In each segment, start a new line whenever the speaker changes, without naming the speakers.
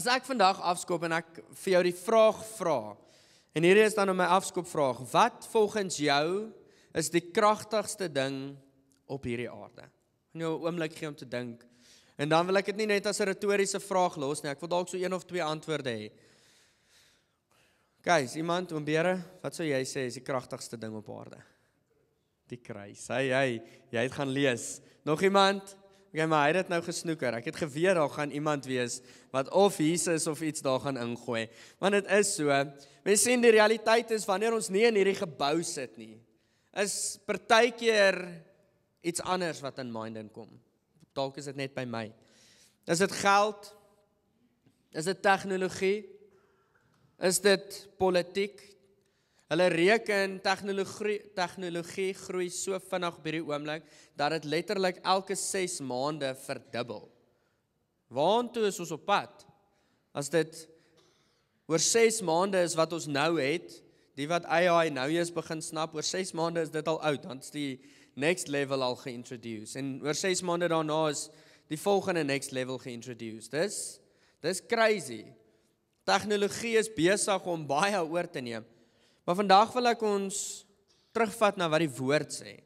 As ek vandag afskop en ek vir jou die vraag vra, en hierdie is dan my afskopvraag, wat volgens jou is die kragtigste ding op hierdie aarde? En jou 'n oomblik gee om te dink. En dan wil ek dit nie net as 'n retoriese vraag los nie, ek wil dalk so 1 of 2 antwoorde hê. Guys, iemand, oombere, wat sou jy sê is die kragtigste ding op aarde? Die kruis. Jy het gaan lees. Nog iemand? Okay, maar hy het dit nou gesnoeker. Ek het geweet daar gaan iemand wees wat of Jesus of iets daar gaan ingooi. Want dit is so. Mens sien die realiteit is wanneer ons nie in hierdie gebou sit nie, is partykeer iets anders wat in mind inkom. Dalk is dit net by my. Is dit geld? Is dit tegnologie? Is dit politiek? Hulle reken tegnologie groei so vinnig op hierdie oomblik dat dit letterlik elke 6 maande verdubbel. Waartoe is ons op pad? As dit oor 6 maande is wat ons nou het, die wat AI nou eers begin snap, oor 6 maande is dit al oud, dan is die next level al geïntroduce. En oor 6 maande daarna is die volgende next level geïntroduce. Dis crazy. Tegnologie is besig om baie oor te neem. Maar vandag wil ek ons terugvat na wat die woord sê.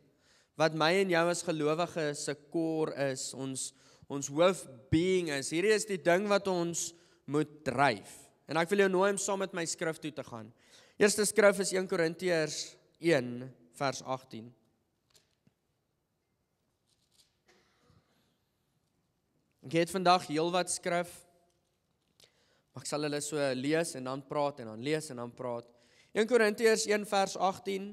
Wat my en jou as gelowige se core is, ons hoofbeing is. Hierdie is die ding wat ons moet dryf. En ek wil jou nooi om saam met my skrif toe te gaan. Eerste skrif is 1 Korintiërs 1 vers 18. Ek het vandag heelwat skrif, maar ek sal hulle so lees en dan praat en dan lees en dan praat. 1 Korintiërs 1 vers 18.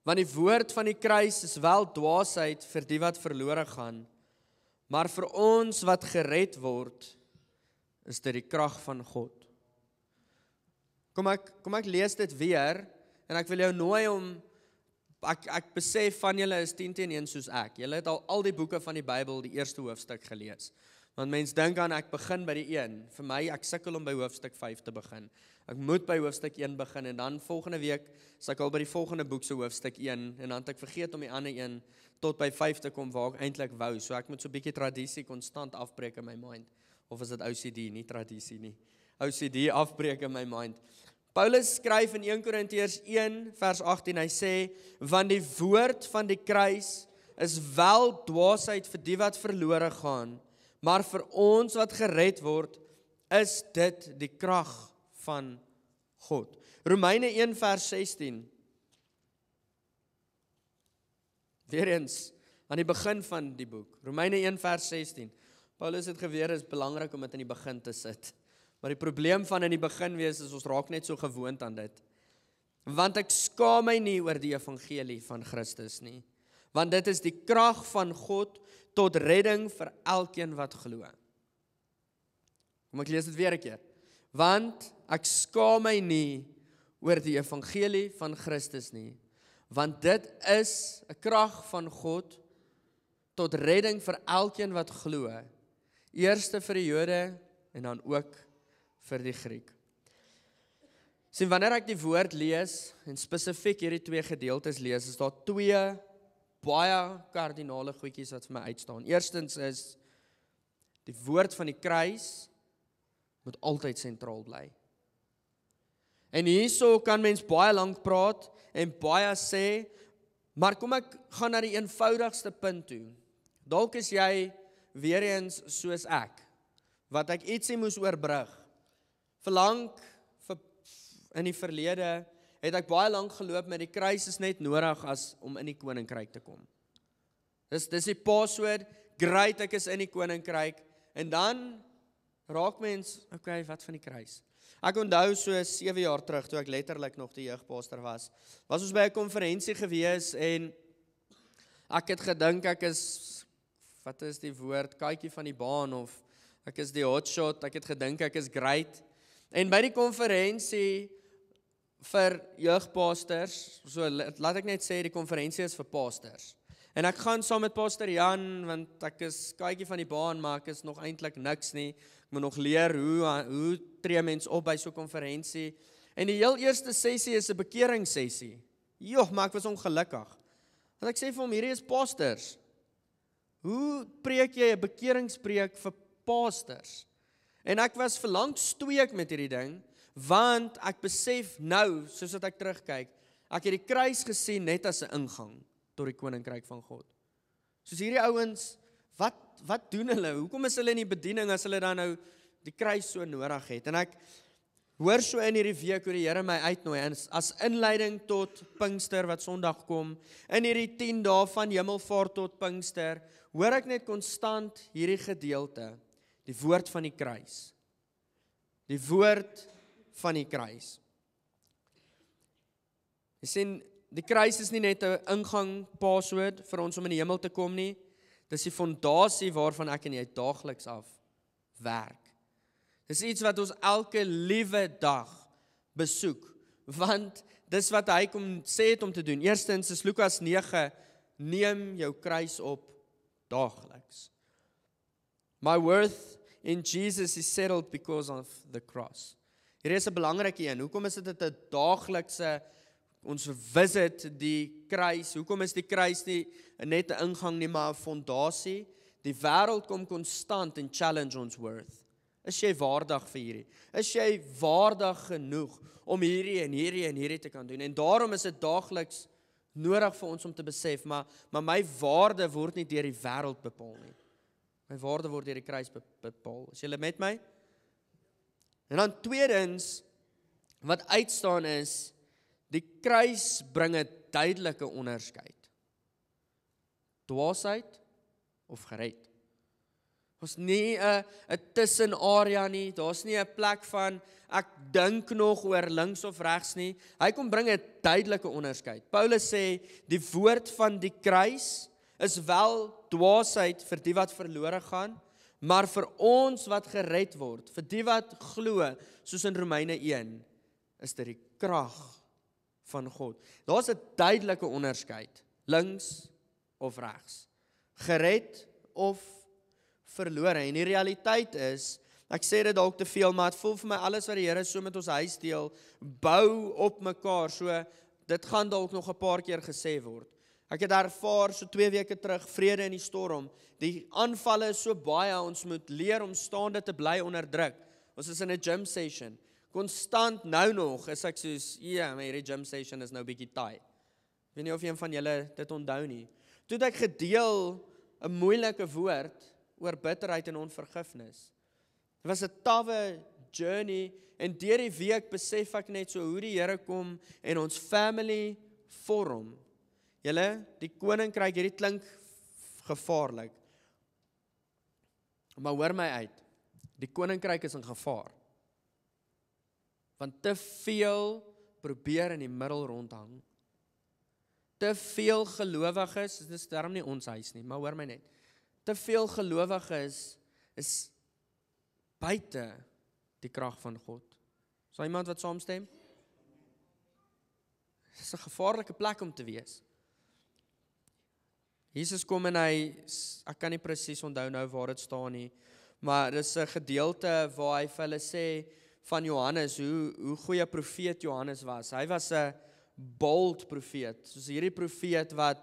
Want die woord van die kruis is wel dwaasheid vir die wat verlore gaan, maar vir ons wat gered word, is dit die krag van God. Kom ek lees dit weer, en ek wil jou nooi om, ek besef van julle is 10-1 soos ek. Julle het al die boeke van die Bybel, die eerste hoofstuk gelees. Want mens dink aan, ek begin by die 1. Vir my, ek sukkel om by hoofstuk 5 te begin. Ek moet by hoofstuk 1 begin, en dan volgende week, sal ek al by die volgende boek se hoofstuk 1, en dan het ek vergeet om die ander 1 tot by 5 te kom, waar ek eintlik wou. So ek moet so 'n bietjie tradisie konstant afbreek in my mind. Of is dit OCD, nie tradisie nie. OCD afbreek in my mind. Paulus skryf in 1 Korintiërs 1 vers 18, hy sê, want die woord van die kruis is wel dwaasheid vir die wat verlore gaan, maar vir ons wat gered word, is dit die krag van God. Romeine 1 vers 16. Weereens, aan die begin van die boek. Romeine 1 vers 16. Paulus het geweet, is belangrik om dit in die begin te sit. Maar die probleem van in die begin wees, is ons raak net so gewoond aan dit. Want ek skaam my nie oor die evangelie van Christus nie. Want dit is die krag van God tot redding vir elkeen wat glo. Kom ek lees dit weer 'n keer. Want ek skaam my nie oor die evangelie van Christus nie. Want dit is 'n krag van God tot redding vir elkeen wat glo. Eerste vir die Jode en dan ook vir die Griek. Sien, wanneer ek die woord lees, en spesifiek hierdie 2 gedeeltes lees, is daar 2 baie kardinale goedjies wat vir my uitstaan. Eerstens is, die woord van die kruis moet altyd sentraal bly. En hierso kan mens baie lank praat, en baie sê, maar kom ek gaan na die eenvoudigste punt toe. Dalk is jy weer eens soos ek, wat ek ietsie moes oorbrug. Verlang in die verlede het ek baie lank geloop met die kruis is net nodig as om in die koninkryk te kom. Dis die password, great, ek is in die koninkryk, en dan raak mens, okay, wat van die kruis? Ek onthou so 7 jaar terug, toe ek letterlik nog die jeugpastor was ons by 'n konferensie gewees, en ek het gedink ek is, wat is die woord, katjie van die baan, of ek is die hotshot, ek het gedink ek is great, en by die konferensie vir jeugpastors, so laat ek net sê, die konferensie is vir pastors, en ek gaan saam met pastor Jan, want ek is katjie van die baan, maar ek is nog eintlik niks nie, ek moet nog leer, hoe tree mens op by so 'n konferensie, en die heel eerste sessie is 'n bekeringssessie, maar ek was ongelukkig, want ek sê vir hom, hierdie is pastors, Hoe preek jy 'n bekeringspreek vir pastors? En ek was verlang stoeik met hierdie ding, want ek besef nou, soos wat ek terugkyk, ek het die kruis gesien net as 'n ingang tot die koninkryk van God. Soos hierdie ouens, wat doen hulle? Hoekom is hulle in die bediening as hulle dan nou die kruis so nodig het? En ek hoor so in hierdie week hoe die Here my uitnooi as inleiding tot Pinkster wat Sondag kom, in hierdie 10 dae van Hemelvaart tot Pinkster, hoor ek net konstant hierdie gedeelte, die woord van die kruis. Die woord van die kruis. Jy sien, die kruis is nie net 'n ingang paswoord vir ons om in die hemel te kom nie. Dis die fondasie waarvan ek en jy daagliks af werk. Dis iets wat ons elke liewe dag besoek, want dis wat hy kom sê het om te doen. Eerstens is Lukas 9, neem jou kruis op daagliks. My worth in Jesus is settled because of the cross. Hier is 'n belangrike een. Hoekom is dit 'n daaglikse, ons visit die kruis? Hoekom is die kruis nie net 'n ingang nie, maar 'n fondasie? Die wêreld kom konstant en challenge ons worth. Is jy waardig vir hierdie? Is jy waardig genoeg om hierdie en hierdie en hierdie te kan doen? En daarom is dit daagliks nodig vir ons om te besef, maar my waarde word nie deur die wêreld bepaal nie. My waarde word deur die kruis bepaal. Is julle met my? En dan tweedens, wat uitstaan is, die kruis bring 'n duidelike onderskeid. Dwaasheid of gered. Daar's nie 'n tussenarea nie, daar's nie 'n plek van ek dink nog oor links of regs nie. Hy kom bring 'n duidelike onderskeid. Paulus sê die woord van die kruis is wel dwaasheid vir die wat verlore gaan, maar vir ons wat gered word, vir die wat glo, soos in Romeine 1, is dit die krag van God. Daar's 'n duidelike onderskeid, links of regs, gered of verlore. En die realiteit is, ek sê dit dalk te veel, maar het voel vir my alles wat die Here so met ons huis deel, bou op mekaar, so dit gaan dalk nog 'n paar keer gesê word. Ek het ervaar so 2 weke terug, vrede in die storm. Die aanvalle is so baie, ons moet leer om staande te bly onder druk. Ons is in 'n gym session. Konstant nou nog is ek soos, ja, maar hierdie gym session is nou bietjie taai. Ek weet nie of een van julle dit onthou nie. Toe het ek gedeel 'n moeilike woord oor bitterheid en onvergifnis. Dit was 'n tawwe journey en deur die week besef ek net so hoe die Here kom en ons family vorm. Julle, die koninkryk, hierdie klink gevaarlik. Maar hoor my uit. Die koninkryk is in gevaar. Want te veel probeer in die middel rondhang. Te veel gelowiges, dit is daarom nie ons huis nie, maar hoor my net. Te veel gelowiges is buite die krag van God. Is iemand wat saamstem? Dit is 'n gevaarlike plek om te wees. Jesus kom en ek kan nie presies onthou nou waar dit staan nie, maar dit is 'n gedeelte waar hy vir hulle sê van Johannes, hoe goeie profeet Johannes was. Hy was 'n bold profeet, soos hierdie profeet wat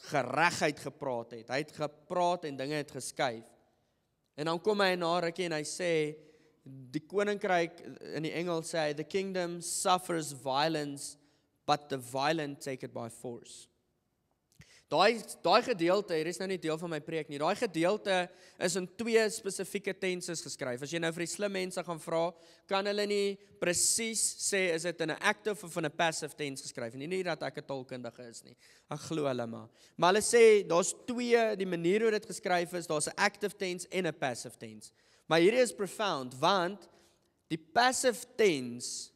geregheid gepraat het. Hy het gepraat en dinge het geskuif. En dan kom hy na rukkie en hy sê, die koninkryk, in die Engels sê hy, the kingdom suffers violence, but the violent take it by force. Daai gedeelte, hier is nou nie deel van my preek nie, daai gedeelte is in 2 spesifieke tenses geskryf. As jy nou vir die slim mense gaan vra, kan hulle nie presies sê, is dit in 'n active of in 'n passive tense geskryf. Nie dat ek 'n taalkundige is nie, ek glo hulle maar. Maar hulle sê, daar's 2, die manier hoe dit geskryf is, daar's 'n active tense en 'n passive tense. Maar hierdie is profound, want die passive tense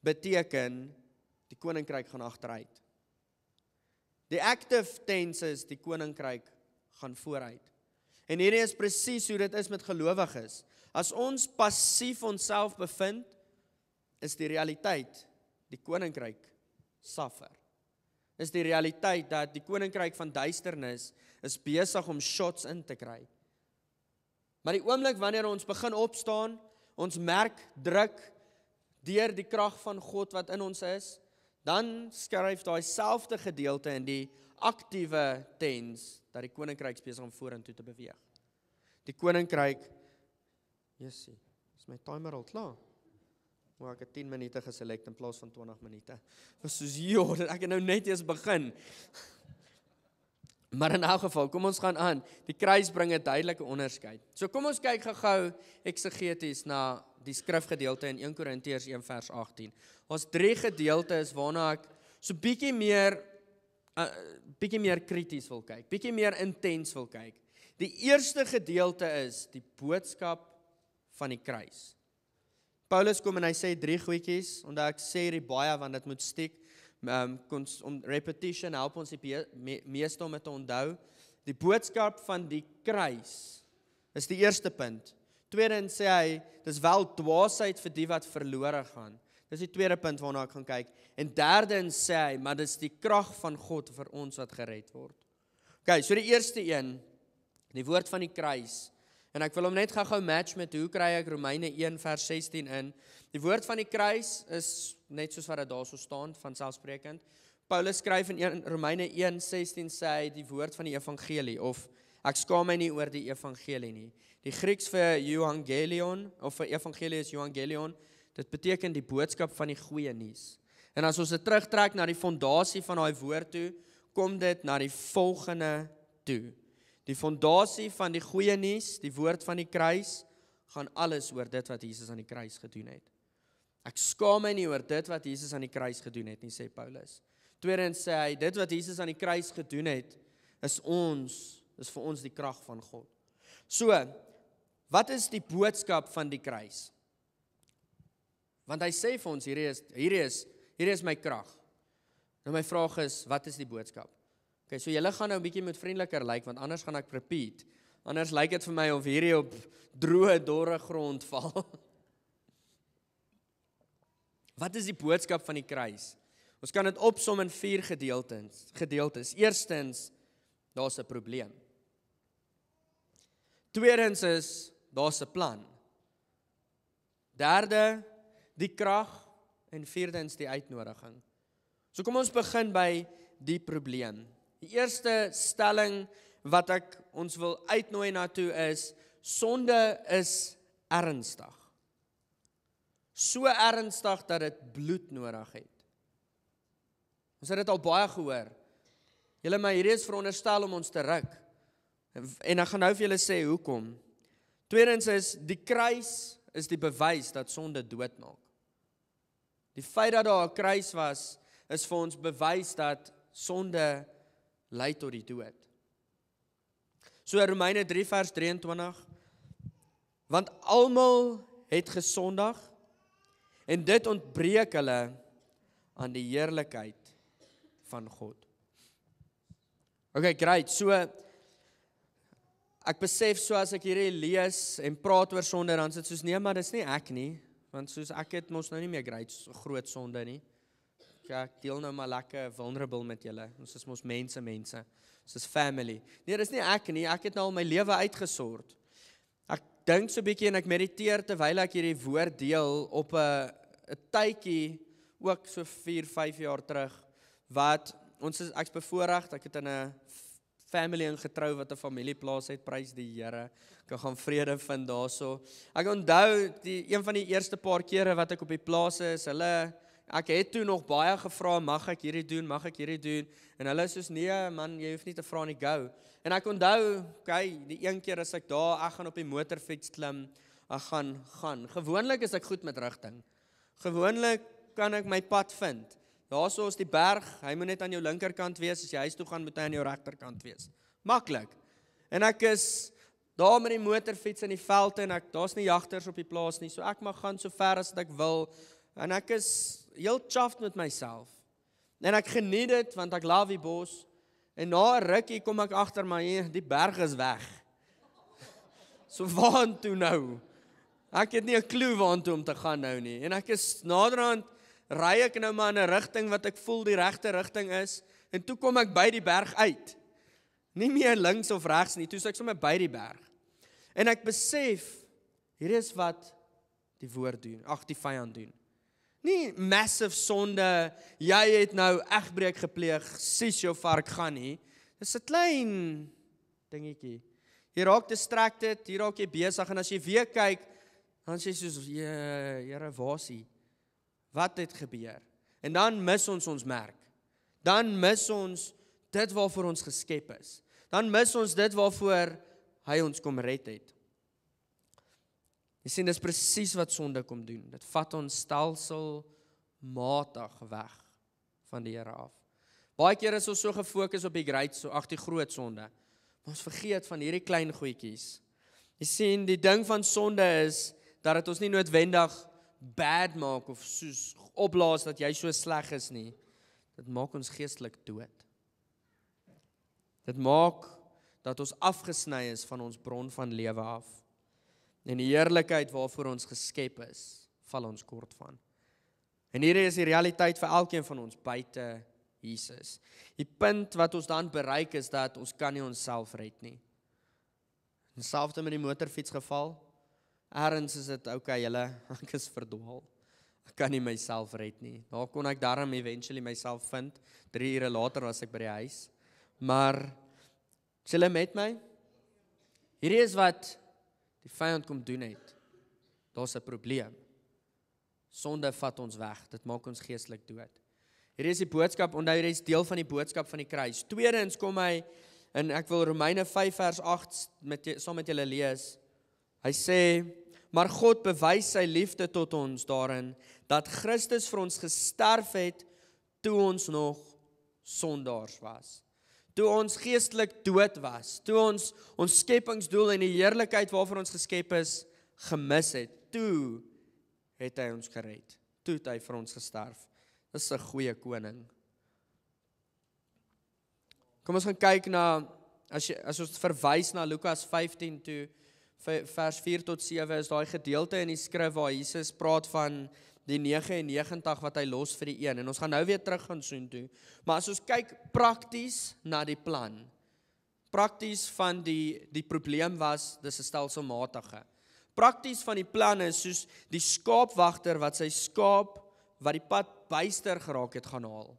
beteken, die koninkryk gaan agteruit. Die active tense is, die koninkryk gaan vooruit. En hierdie is presies hoe dit is met gelowiges. As ons passief onsself bevind, is die realiteit, die koninkryk suffer. Is die realiteit dat die koninkryk van duisternis is besig om shots in te kry. Maar die oomblik wanneer ons begin opstaan, ons merk druk deur die krag van God wat in ons is, dan skryf daai selfde gedeelte in die aktiewe tens, dat die koninkryk besig om vorentoe te beweeg. Die koninkryk, Jessie, is my timer al klaar? Maar ek het 10 minute geselect in plaas van 20 minute. Was soos, ek het nou net eers begin. Maar in elk geval, kom ons gaan aan. Die kruis bring 'n duidelike onderskeid. So kom ons kyk gou eksegeties na die skrifgedeelte in 1 Korintiërs 1 vers 18. Ons 3 gedeeltes waarna ek so bietjie meer krities wil kyk, bietjie meer intens wil kyk. Die eerste gedeelte is die boodskap van die kruis. Paulus kom en hy sê 3 goedjies, en ek sê hierdie baie want dit moet stiek. Repetition help ons die meeste om dit te onthou. Die boodskap van die kruis is die eerste punt. Tweedens sê hy, dis wel dwaasheid vir die wat verlore gaan. Dis die tweede punt waarna ek gaan kyk. En derdens sê hy, maar dis die krag van God vir ons wat gered word. Okay, so die eerste een, die woord van die kruis. En ek wil hom net gou match met hoe kry ek Romeine 1 vers 16 in. Die woord van die kruis is net soos wat dit daar so staan, vanselfsprekend. Paulus skryf in Romeine 1:16 sê hy die woord van die evangelie, of ek skaam my nie oor die evangelie nie. Die Grieks vir euangelion, of vir evangelie is euangelion, dit beteken die boodskap van die goeie nuus. En as ons dit terugtrek na die fondasie van daai woord toe, kom dit na die volgende toe. Die fondasie van die goeie nuus, die woord van die kruis, gaan alles oor dit wat Jesus aan die kruis gedoen het. Ek skaam my nie oor dit wat Jesus aan die kruis gedoen het nie, sê Paulus. Tweedens sê hy, dit wat Jesus aan die kruis gedoen het, is vir ons die krag van God. So, wat is die boodskap van die kruis? Want hy sê vir ons, hierdie is my krag. Nou my vraag is, wat is die boodskap? Okay, so julle gaan nou 'n bietjie met vriendeliker lyk, want anders gaan ek repeat. Anders lyk dit vir my of hierdie op droë, dorre grond val. Wat is die boodskap van die kruis? Ons kan dit opsom in 4 gedeeltes. Eerstens, daar's 'n probleem. Tweedens is, daar's 'n plan. Derde, die krag. En vierdens, die uitnodiging. So kom ons begin by die probleem. Die eerste stelling wat ek ons wil uitnooi na toe is, sonde is ernstig. So ernstig dat dit bloed nodig het. Ons het dit al baie gehoor. Julle, maar hierdie is veronderstel om ons te ruk. En ek gaan nou vir julle sê hoekom. Tweedens is, die kruis is die bewys dat sonde doodmaak. Die feit dat daar 'n kruis was, is vir ons bewys dat sonde lei tot die dood. So Romeine 3 vers 23, want almal het gesondig, en dit ontbreek hulle aan die heerlikheid van God. Okay, great, so ek besef so as ek hierdie lees en praat oor sonde, dan sit soos, nee, maar dis nie ek nie, want soos ek het mos nou nie meer groot sonde nie. Ja, ek deel nou maar lekker vulnerable met julle. Ons is mos mense. Ons is family. Nee, dis nie ek nie. Ek het nou al my lewe uitgesort. Ek dink so 'n bietjie en ek mediteer terwyl ek hierdie woord deel op 'n tydjie, ook so 4-5 jaar terug, wat ek's bevoorreg, ek het in 'n family ingetrou wat 'n familieplaas het, prys die Here. Ek gaan vrede vind daarso. Ek onthou een van die eerste paar kere wat ek op die plaas is, ek het toe nog baie gevra, mag ek hierdie doen, en hulle is soos, nee man, jy hoef nie te vra nie, go. En ek onthou, die een keer as ek daar, ek gaan op die motorfiets klim, ek gaan. Gewoonlik is ek goed met rigting. Gewoonlik kan ek my pad vind. Daarso is die berg, hy moet net aan jou linkerkant wees, as jy huis toe gaan, moet hy aan jou regterkant wees. Maklik. En ek is daar met die motorfiets in die veld, en daar's nie jagters op die plaas nie, so ek mag gaan so ver as ek wil, en ek is heel chuffed met myself. En ek geniet dit, want ek love die bos. En na 'n rukkie kom ek agter, maar die berg is weg. So waartoe nou? Ek het nie 'n klou waartoe om te gaan nou nie. En ek is naderhand, ry ek nou maar in 'n rigting wat ek voel die regte rigting is. En toe kom ek by die berg uit. Nie meer links of regs nie, toe is ek sommer by die berg. En ek besef, hier is wat die woord doen, die vyand doen. Nie massive sonde, jy het nou egbreek gepleeg, sies jou vark gaan nie. Dis 'n klein dingetjie. Jy raak distracted, hier raak jy besig, en as jy weer kyk, dan sê jy soos, Here, waar is hy? Wat het gebeur? En dan mis ons merk. Dan mis ons dit waarvoor ons geskep is. Dan mis ons dit waarvoor hy ons kom red het. Jy sien, dis presies wat sonde kom doen. Dit vat ons stelselmatig weg van die Here af. Baie keer is ons so gefokus op die groot sonde. Maar ons vergeet van hierdie klein goedjies. Jy sien, die ding van sonde is dat dit ons nie noodwendig bad maak of soos opblaas dat jy so sleg is nie. Dit maak ons geestelik dood. Dit maak dat ons afgesny is van ons bron van lewe af. En die heerlikheid waarvoor ons geskep is, val ons kort van. En hierdie is die realiteit vir elkeen van ons buite Jesus. Die punt wat ons dan bereik is dat ons kan nie onsself red nie. Dieselfde met die motorfietsgeval. Ergens is dit, okay, ek is verdwaal. Ek kan nie myself red nie. Daar kon ek daarom eventually myself vind. 3 ure later was ek by die huis. Maar, is julle met my? Hierdie is wat die vyand kom doen het. Daar's 'n probleem. Sonde vat ons weg. Dit maak ons geestelik dood. Hierdie is die boodskap, onthou hierdie is deel van die boodskap van die kruis. Tweedens kom hy, en ek wil Romeine 5 vers 8 saam met julle lees. Hy sê, maar God bewys sy liefde tot ons daarin, dat Christus vir ons gesterf het, toe ons nog sondaars was. Toe ons geestelik dood was, toe ons skepingsdoel en die heerlikheid waarvoor ons geskep is, gemis het, toe het hy ons gered. Toe het hy vir ons gesterf. Dis 'n goeie koning. Kom ons gaan kyk na, as ons verwys na Lukas 15 toe, vers 4 tot 7 is daai gedeelte in die skrif waar Jesus praat van die 99 wat hy los vir die een. En ons gaan nou weer terug gaan soontoe. Maar as ons kyk prakties na die plan, prakties van die probleem was, dis 'n stelselmatige. Prakties van die plan is soos die skaapwagter wat sy skaap wat die pad byster geraak het gaan haal.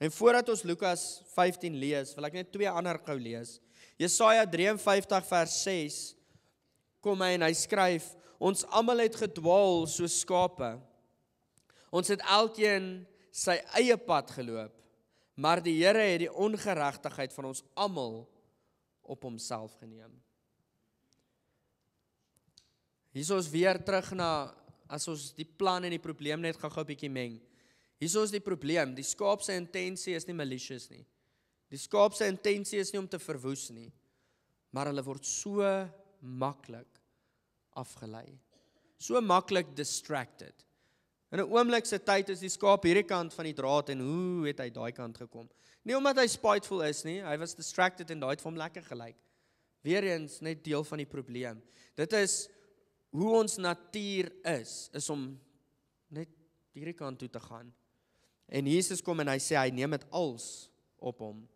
En voordat ons Lukas 15 lees, wil ek net 2 ander gou lees. Jesaja 53 vers 6 kom hy en hy skryf, ons almal het gedwaal soos skape. Ons het elkeen sy eie pad geloop, maar die Here het die ongeregtigheid van ons almal op homself geneem. Hier is ons weer terug na, as ons die plan en die probleem net gou 'n bietjie meng. Hier is die probleem, die skaap se intensie is nie malicious nie. Die skaap se intensie is nie om te verwoes nie, maar hulle word so maklik afgelei. So maklik distracted. In 'n oomblik se tyd is die skaap hierdie kant van die draad en hoe het hy daai kant gekom? Nie omdat hy spiteful is nie, hy was distracted en daai het vir hom lekker gelyk. Weereens net deel van die probleem. Dit is hoe ons natuur is om net hierdie kant toe te gaan. En Jesus kom en hy sê hy neem dit als op hom.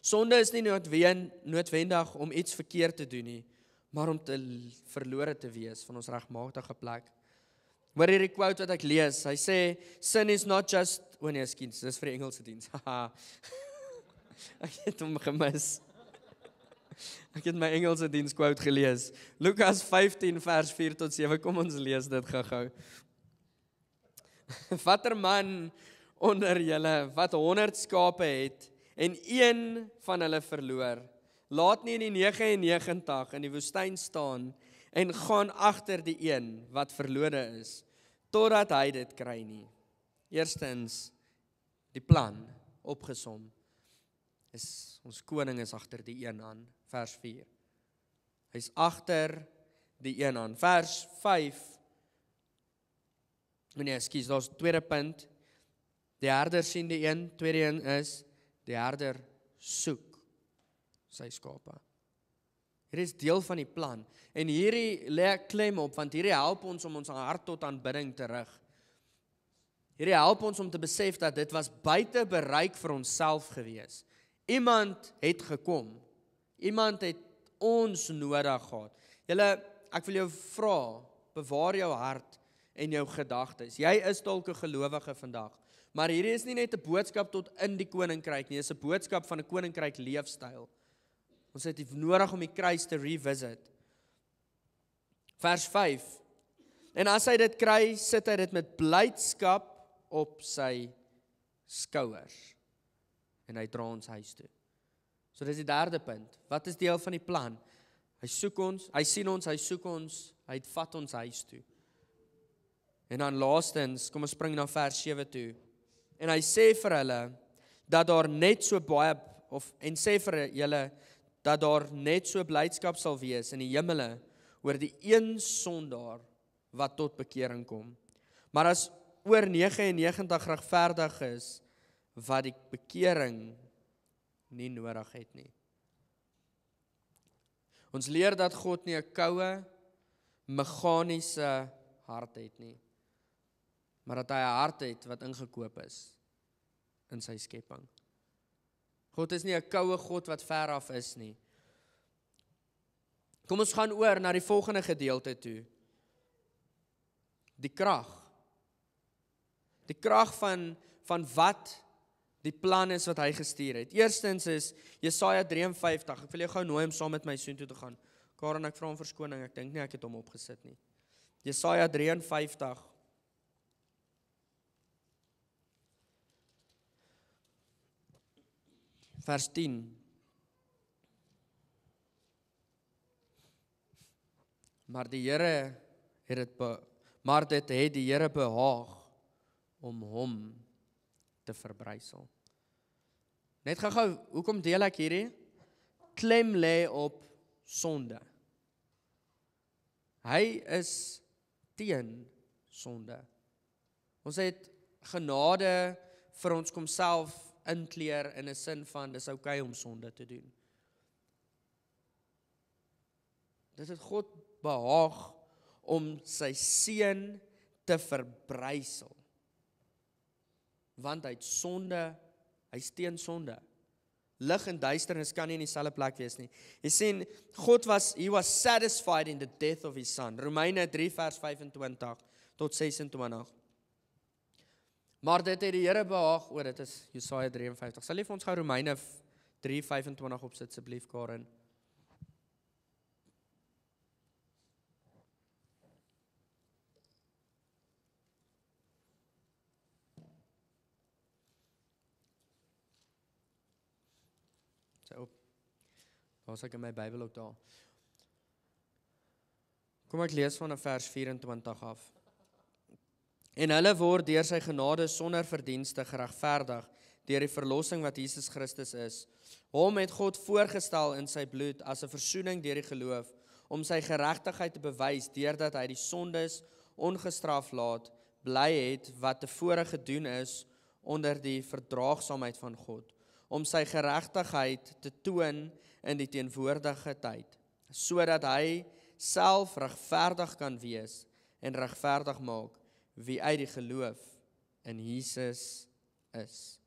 Sonde is nie noodwendig om iets verkeerd te doen nie, maar om te verlore te wees van ons regmatige plek. Hoor hierdie quote wat ek lees, hy sê, sin is not just, nee, skins, dis vir die Engelse diens, ek het hom gemis. Ek het my Engelse diens quote gelees, Lukas 15 vers 4 tot 7, kom ons lees dit gou. Watter man onder julle wat 100 skape het, en een van hulle verloor, laat nie in die 99 in die woestyn staan, en gaan agter die een wat verlore is, totdat hy dit kry nie. Eerstens, die plan, opgesom, is ons koning is agter die een aan, vers 4. Hy's agter die een aan. Vers 5, daar's tweede punt, die herder sien die een, tweede een is, die herder soek sy skape. Hierdie is deel van die plan, en hierdie lê ek klem op, want hierdie help ons om ons hart tot aanbidding terug. Hierdie help ons om te besef dat dit was buite bereik vir onsself gewees. Iemand het gekom, iemand het ons nodig gehad. Julle, ek wil jou vra, bewaar jou hart en jou gedagtes. Jy is dalk 'n gelowige vandag, maar hierdie is nie net 'n boodskap tot in die koninkryk nie, dit is 'n boodskap van 'n koninkryk leefstyl. Ons het nodig om die kruis te revisit. Vers 5. En as hy dit kry, sit hy dit met blydskap op sy skouers. En hy dra ons huis toe. So dis die derde punt. Wat is deel van die plan? Hy soek ons, hy sien ons, hy soek ons, hy vat ons huis toe. En dan laastens, kom ons spring na vers 7 toe. En hy sê vir hulle, dat daar net so baie, en sê vir julle, dat daar net so blydskap sal wees in die hemele, oor die een sondaar, wat tot bekering kom. Maar as oor 99 regverdig is, wat die bekering nie nodig het nie. Ons leer dat God nie 'n koue, meganiese hart het nie, maar dat hy 'n hart het wat ingekoop is in sy skepping. God is nie 'n koue God wat ver af is nie. Kom ons gaan oor na die volgende gedeelte toe. Die krag. Die krag van wat die plan is wat hy gestuur het. Eerstens is Jesaja 53. Ek wil jou gou nooi om saam met my soontoe te gaan. Karen, ek vra om verskoning, ek dink nie ek het hom opgesit nie. Jesaja 53. Vers 10. Maar dit het die Here behaag om hom te verbrysel. Net gou, hoekom deel ek hierdie? Klem lê op sonde. Hy is teen sonde. Ons het genade vir ons kom self inkleer in 'n sin van dis okay om sonde te doen. Dit het God behaag om sy seun te verbrysel. Want hy het sonde, hy's teen sonde. Lig en duisternis kan nie in dieselfde plek wees nie. Jy sien, he was satisfied in the death of his son. Romeine 3 vers 25 tot 26. Maar dit het die Here behaag, dit is Jesaja 53. Sal jy vir ons gou Romeine 3:25 opsit asseblief, Karen? Daar ek in my Bybel ook daar. Kom ek lees van vers 24 af. En hulle word deur sy genade sonder verdienste geregverdig deur die verlossing wat Jesus Christus is. Hom het God voorgestel in sy bloed as 'n versoening deur die geloof, om sy geregtigheid te bewys deurdat hy die sondes ongestraf laat bly het wat tevore gedoen is onder die verdraagsaamheid van God, om sy geregtigheid te toon in die teenwoordige tyd, sodat hy self regverdig kan wees en regverdig maak wie uit die geloof in Jesus is.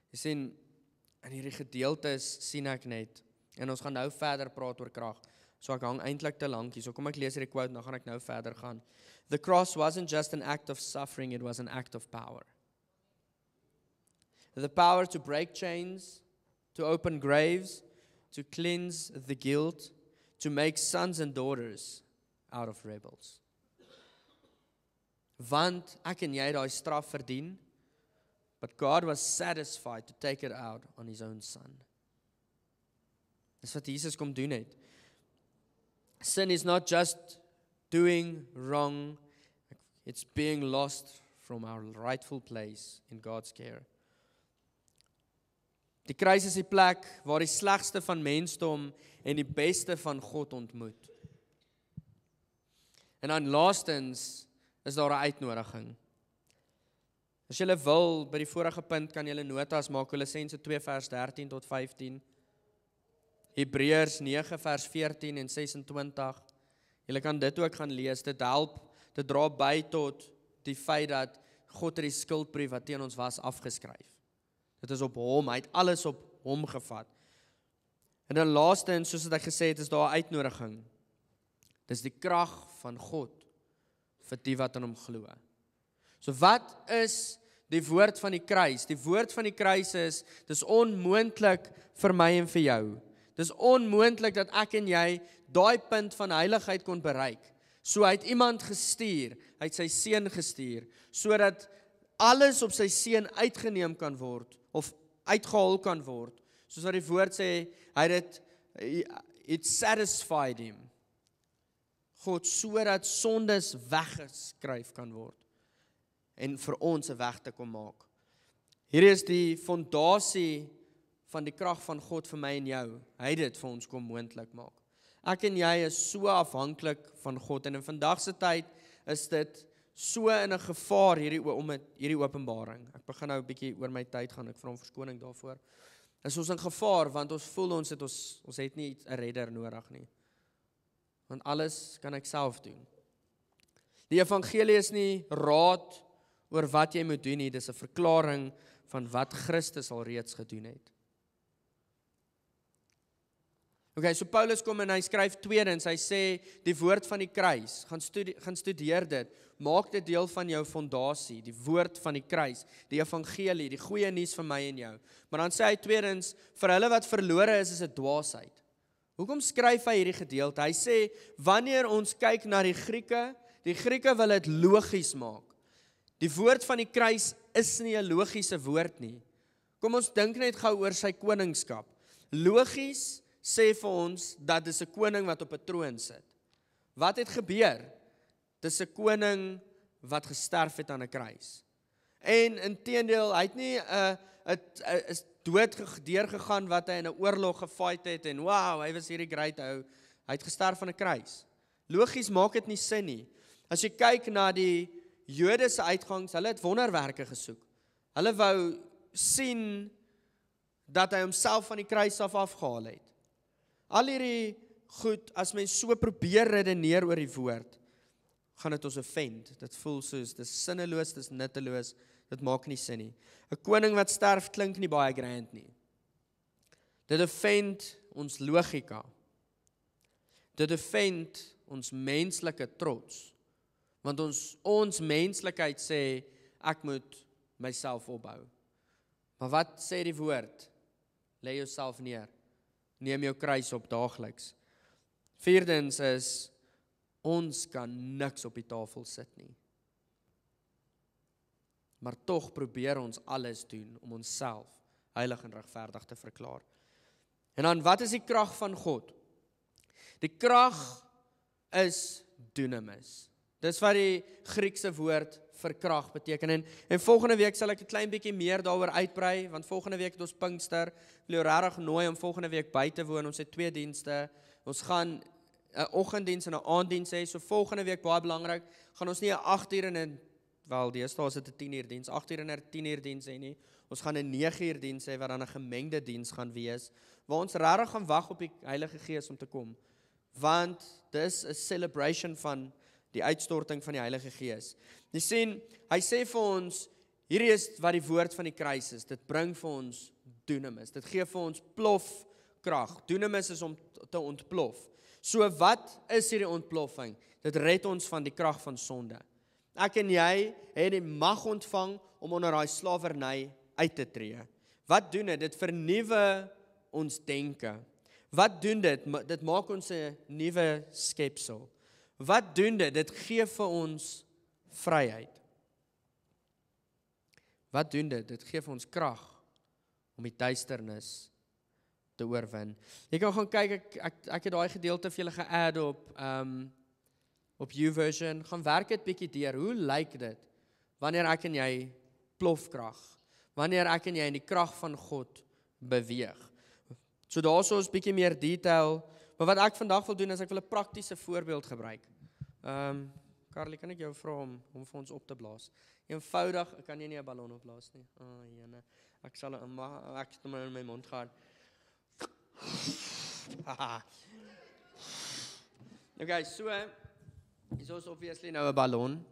Jy sien, in hierdie gedeeltes sien ek net, en ons gaan nou verder praat oor krag, so ek hang eintlik te lank hier, so kom ek lees hierdie quote, dan gaan ek nou verder gaan. The cross wasn't just an act of suffering, it was an act of power. The power to break chains, to open graves, to cleanse the guilt, to make sons and daughters out of rebels. Want ek en jy daai straf verdien, but God was satisfied to take it out on his own son. Dis wat Jesus kom doen het. Sin is not just doing wrong, it's being lost from our rightful place in God's care. Die kruis is die plek waar die slegste van mensdom en die beste van God ontmoet. En dan laastens is daar 'n uitnodiging. As jy wil, by die vorige punt kan jy notas maak, Kolossense 2 vers 13 tot 15, Hebreërs 9 vers 14 en 26, jy kan dit ook gaan lees, dit help, dit dra by tot die feit dat God het die skuldbrief wat teen ons was afgeskryf. Dit is op hom, hy het alles op hom gevat. En dan laastens, soos ek gesê het, is daar 'n uitnodiging. Dis die krag van God vir die wat in hom glo. So wat is die woord van die kruis. Die woord van die kruis is, dis onmoontlik vir my en vir jou. Dis onmoontlik dat ek en jy daai punt van heiligheid kon bereik. So hy het iemand gestuur, hy het sy seun gestuur, sodat alles op sy seun uitgeneem kan word, of uitgehaal kan word. Soos wat die woord sê, it satisfied him. God, sodat sondes weggeskryf kan word, en vir ons 'n weg te kom maak. Hierdie is die fondasie van die krag van God vir my en jou. Hy het dit vir ons kom moontlik maak. Ek en jy is so afhanklik van God, en in vandag se tyd is dit so in 'n gevaar hierdie openbaring. Ek begin nou 'n bietjie oor my tyd gaan, ek vra om verskoning daarvoor. Is ons in gevaar, want ons voel ons het nie 'n redder nodig nie. Want alles kan ek self doen. Die evangelie is nie raad oor wat jy moet doen nie, dis 'n verklaring van wat Christus al reeds gedoen het. Okay, so Paulus kom en hy skryf tweedens, hy sê die woord van die kruis, gaan studeer dit, maak dit deel van jou fondasie, die woord van die kruis, die evangelie, die goeie nuus vir my en jou. Maar dan sê hy tweedens, vir hulle wat verlore is dit dwaasheid. Hoekom skryf hy hierdie gedeelte? Hy sê, wanneer ons kyk na die Grieke wil dit logies maak. Die woord van die kruis is nie 'n logiese woord nie. Kom ons dink net gou oor sy koningskap. Logies sê vir ons dat dis 'n koning wat op 'n troon sit. Wat het gebeur? Dis 'n koning wat gesterf het aan 'n kruis. En inteendeel, hy het nie is dood deurgegaan wat hy in 'n oorlog gefight het en wow, hy was hierdie great ou. Hy het gesterf aan 'n kruis. Logies maak dit nie sin nie. As jy kyk na die Jode se uitgangs, hulle het wonderwerke gesoek. Hulle wou sien dat hy homself van die kruis afgehaal het. Al hierdie goed, as mens so probeer redeneer oor die woord, gaan dit ons offend. Dit voel soos, dis sinneloos, dis nutteloos, dit maak nie sin nie. 'n Koning wat sterf klink nie baie grand nie. Dit offend ons logika. Dit offend ons menslike trots. Want ons menslikheid sê, ek moet myself opbou. Maar wat sê die woord? Lê jouself neer. Neem jou kruis op daagliks. Vierdens is, ons kan niks op die tafel sit nie. Maar tog probeer ons alles doen om onsself heilig en regverdig te verklaar. En dan, wat is die krag van God? Die krag is dunamis. Dis wat die Griekse woord vir krag beteken. En volgende week sal ek 'n klein bietjie meer daaroor uitbrei, want volgende week het ons Pinkster. Ek wil jou regtig nooi om volgende week by te woon. Ons het 2 dienste. Ons gaan 'n oggenddiens en 'n aanddiens hê. So volgende week, baie belangrik, gaan ons nie 'n 8 uur en 'n deesdae is dit 'n 10 uur diens, 8 uur en 'n 10 uur diens hê nie. Ons gaan 'n 9 uur diens hê wat dan 'n gemengde diens gaan wees, waar ons regtig gaan wag op die Heilige Gees om te kom. Want dis 'n celebration van die uitstorting van die Heilige Gees. Jy sien, hy sê vir ons, hierdie is wat die woord van die kruis is. Dit bring vir ons dunamis. Dit gee vir ons plofkrag. Dunamis is om te ontplof. So wat is hierdie ontploffing? Dit red ons van die krag van sonde. Ek en jy het die mag ontvang om onder daai slawerny uit te tree. Wat doen dit? Dit vernuwe ons denke. Wat doen dit? Dit maak ons 'n nuwe skepsel. Wat doen dit? Dit gee vir ons vryheid. Wat doen dit? Dit gee vir ons krag om die duisternis te oorwin. Jy kan gaan kyk, ek het daai gedeelte vir julle ge-add op YouVersion. Gaan werk dit bietjie deur. Hoe lyk dit wanneer ek en jy plofkrag? Wanneer ek en jy in die krag van God beweeg? So daar's ons bietjie meer detail. Maar wat ek vandag wil doen is ek wil 'n praktiese voorbeeld gebruik. Carly, kan ek jou vra om vir ons op te blaas? Eenvoudig, ek kan nie 'n ballon opblaas nie. Jene. Ek het hom in my mond gehad. Okay, so is ons obviously nou 'n ballon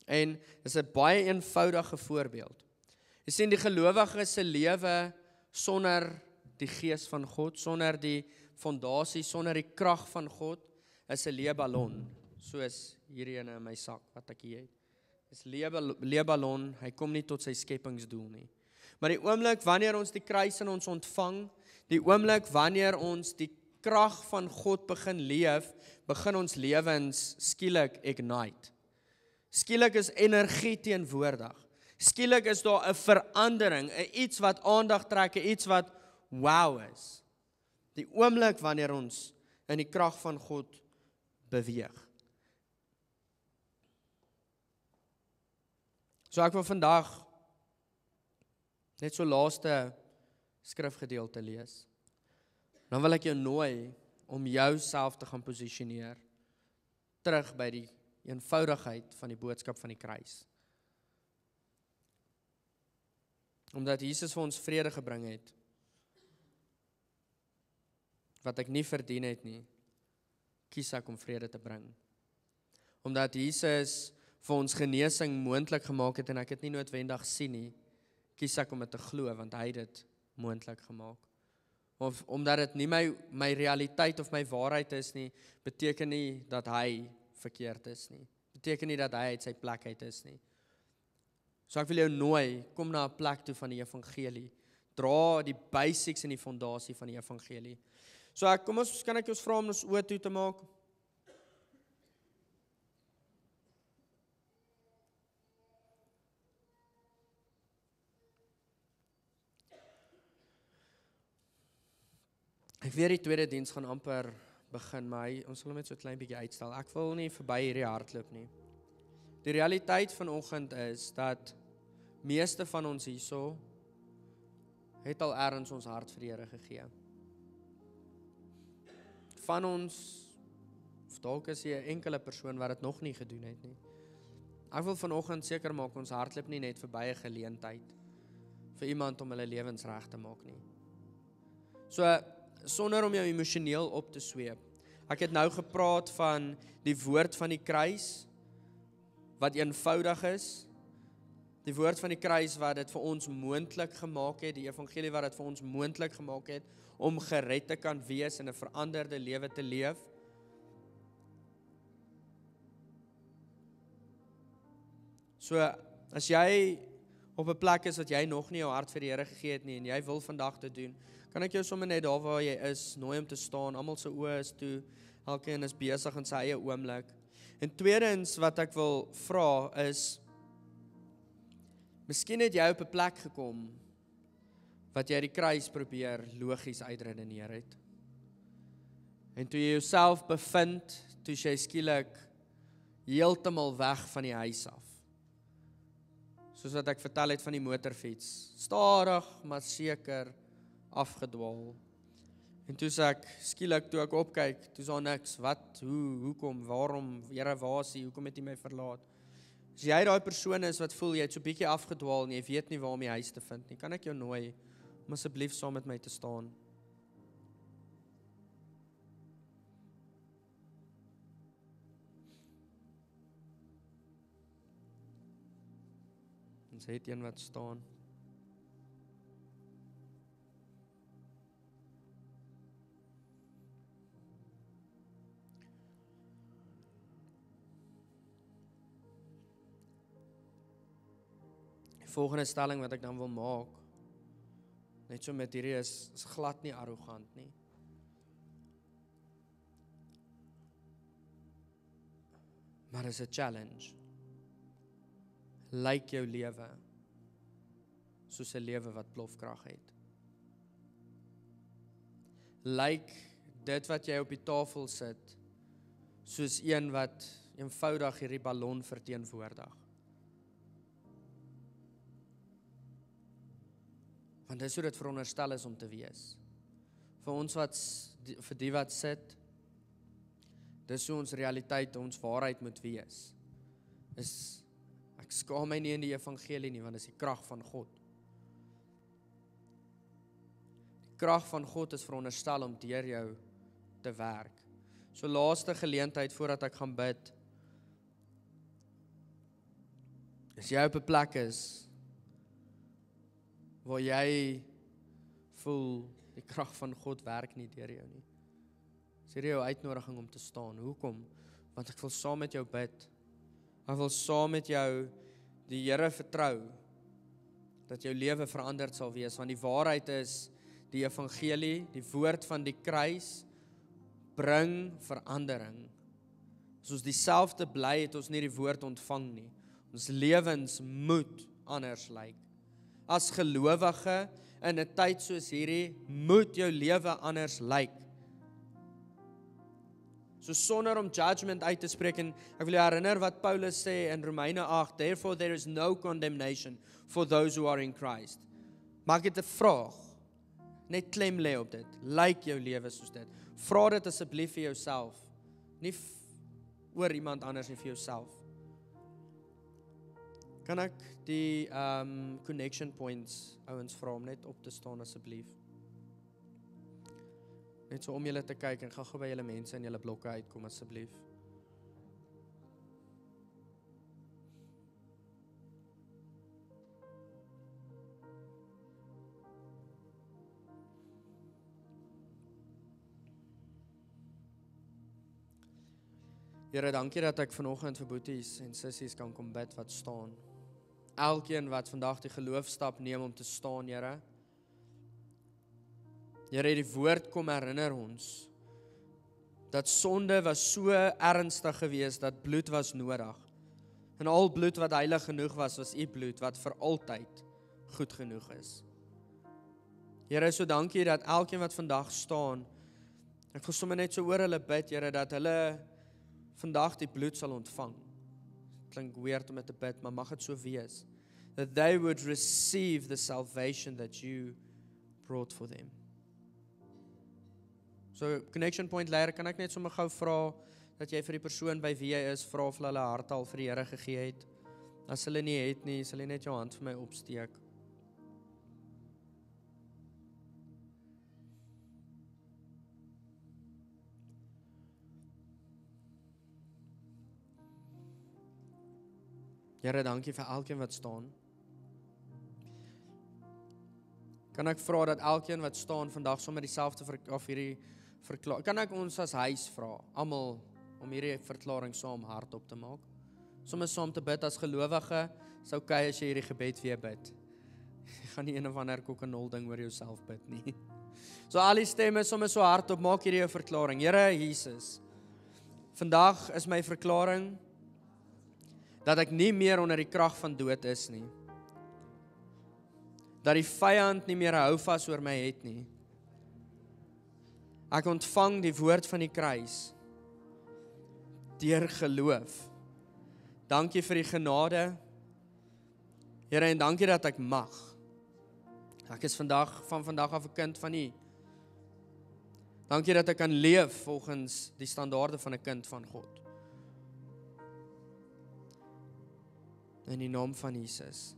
en dis 'n baie eenvoudige voorbeeld. Jy sien die gelowige se lewe sonder die gees van God, sonder die fondasie, sonder die krag van God, is 'n leë ballon, soos hierdie in my sak wat ek hier het. Dis leeballon, hy kom nie tot sy skepingsdoel nie. Maar die oomblik wanneer ons die kruis in ons ontvang, die oomblik wanneer ons die krag van God begin leef, begin ons lewens skielik ignite. Skielik is energie teenwoordig. Skielik is daar 'n verandering, 'n iets wat aandag trek, 'n iets wat wow is. Die oomblik wanneer ons in die krag van God beweeg. So ek wil vandag net so laaste skrifgedeelte lees. Dan wil ek jou nooi om jouself te gaan posisioneer terug by die eenvoudigheid van die boodskap van die kruis. Omdat Jesus vir ons vrede gebring het, wat ek nie verdien het nie, kies ek om vrede te bring. Omdat Jesus vir ons genesing moontlik gemaak het en ek dit nie noodwendig sien nie, kies ek om dit te glo want hy het dit moontlik gemaak. Of omdat dit nie my realiteit of my waarheid is nie, beteken nie dat hy verkeerd is nie. Beteken nie dat hy uit sy plek uit is nie. So ek wil jou nooi, kom na 'n plek toe van die evangelie. Dra die basics en die fondasie van die evangelie. So kan ek ons vra om ons oë toe te maak? Ek weet die tweede diens gaan amper begin, maar ons sal hom net so 'n klein bietjie uitstel. Ek wil nie verby hierdie hardloop nie. Die realiteit vanoggend is dat meeste van ons hierso het al ergens ons hart vir die Here gegee. Van ons, of dalk is jy 'n enkele persoon wat dit nog nie gedoen het nie. Ek wil vanoggend seker maak ons hardloop nie net verby 'n geleentheid vir iemand om hulle lewens reg te maak nie. So sonder om jou emosioneel op te sweep. Ek het nou gepraat van die woord van die kruis, wat eenvoudig is, die woord van die kruis wat dit vir ons moontlik gemaak het, die evangelie wat dit vir ons moontlik gemaak het, om gered te kan wees en 'n veranderde lewe te leef. So, as jy op 'n plek is wat jy nog nie jou hart vir die Here gegee het nie, en jy wil vandag dit doen, kan ek jou sommer net daar waar jy is, nooi om te staan, almal se oë is toe, elkeen is besig in sy eie oomblik. En tweedens wat ek wil vra is, miskien het jy op 'n plek gekom, wat jy die kruis probeer logies uitredeneer het. En toe jy jouself bevind, toe jy skielik heeltemal weg van die huis af. Soos wat ek vertel het van die motorfiets, stadig maar seker afgedwaal. En toe sê ek, skielik toe ek opkyk, toe is daar niks, wat, hoekom, waarom, Here, waar is hy, hoekom het hy my verlaat? As jy daai persoon is wat voel, jy het so bietjie afgedwaal en jy weet nie waar om die huis te vind nie, kan ek jou nooi om asseblief saam met my te staan. Ons het een wat staan. Die volgende stelling wat ek dan wil maak, net so met hierdie is glad nie arrogant nie. Maar is 'n challenge. Lyk jou lewe soos 'n lewe wat plofkrag het? Lyk dit wat jy op die tafel sit soos een wat eenvoudig hierdie ballon verteenwoordig? Want dis hoe dit veronderstel is om te wees. Vir ons vir die wat sit, dis hoe ons realiteit, ons waarheid moet wees. Ek skaam my nie in die evangelie nie, want dis die krag van God. Die krag van God is veronderstel om deur jou te werk. So laaste geleentheid voordat ek gaan bid. As jy op 'n plek is waar jy voel die krag van God werk nie deur jou nie. Dis hier jou uitnodiging om te staan. Hoekom? Want ek wil saam met jou bid Ek wil saam met jou die Here vertrou, dat jou lewe veranderd sal wees, want die waarheid is, die evangelie, die woord van die kruis, bring verandering. As ons dieselfde bly, het ons nie die woord ontvang nie. Ons lewens moet anders lyk. As gelowige, in 'n tyd soos hierdie, moet jou lewe anders lyk. So sonder om judgment uit te spreek, en ek wil jou herinner wat Paulus sê in Romeine 8, therefore there is no condemnation for those who are in Christ. Maak dit 'n vraag, net klem lê op dit, lyk jou lewe soos dit. Vra dit asseblief vir jouself, nie oor iemand anders, nie vir jouself. Kan ek die connection points ouens vra om net op te staan asseblief? Net so om julle te kyk en gaan by julle mense in julle blokke uitkom asseblief. Here, dankie dat ek vanoggend vir boeties en sissies kan kom bid wat staan. Elkeen wat vandag die geloofstap neem om te staan, Here. Here, die woord kom herinner ons dat sonde was so ernstig geweest dat bloed was nodig. En al bloed wat heilig genoeg was u bloed wat vir altyd goed genoeg is. Here, so dankie dat elkeen wat vandag staan, ek wil sommer net so oor hulle bid, Here, dat hulle vandag die bloed sal ontvang. Klink weird om dit te bid, maar mag dit so wees. That they would receive the salvation that you brought for them. So, connection point leier, kan ek net sommer gou vra, dat jy vir die persoon by wie jy is, vra of hulle hart al vir die Here gegee het. As hulle nie het nie, sal jy net jou hand vir my opsteek. Here, dankie vir elkeen wat staan. Kan ek vra dat elkeen wat staan vandag sommer dieselfde hierdie verklaring, kan ek ons as huis vra, almal om hierdie verklaring saam hardop te maak? Sommer saam te bid as gelowige, is okay as jy hierdie gebed weer bid. Jy gaan nie een of ander kokkenol ding oor jouself bid nie. So al die stemme sommer so hardop, maak hierdie 'n verklaring. Here Jesus, vandag is my verklaring dat ek nie meer onder die krag van dood is nie. Dat die vyand nie meer 'n houvas oor my het nie. Ek ontvang die woord van die kruis deur geloof. Dankie vir die genade, Here, en dankie dat ek mag. Ek is van vandag af 'n kind van U. Dankie dat ek kan leef volgens die standaarde van 'n kind van God. In die naam van Jesus.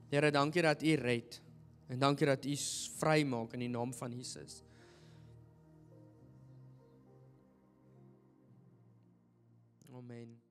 Here, dankie dat U red, en dankie dat U vry maak in die naam van Jesus. Amen.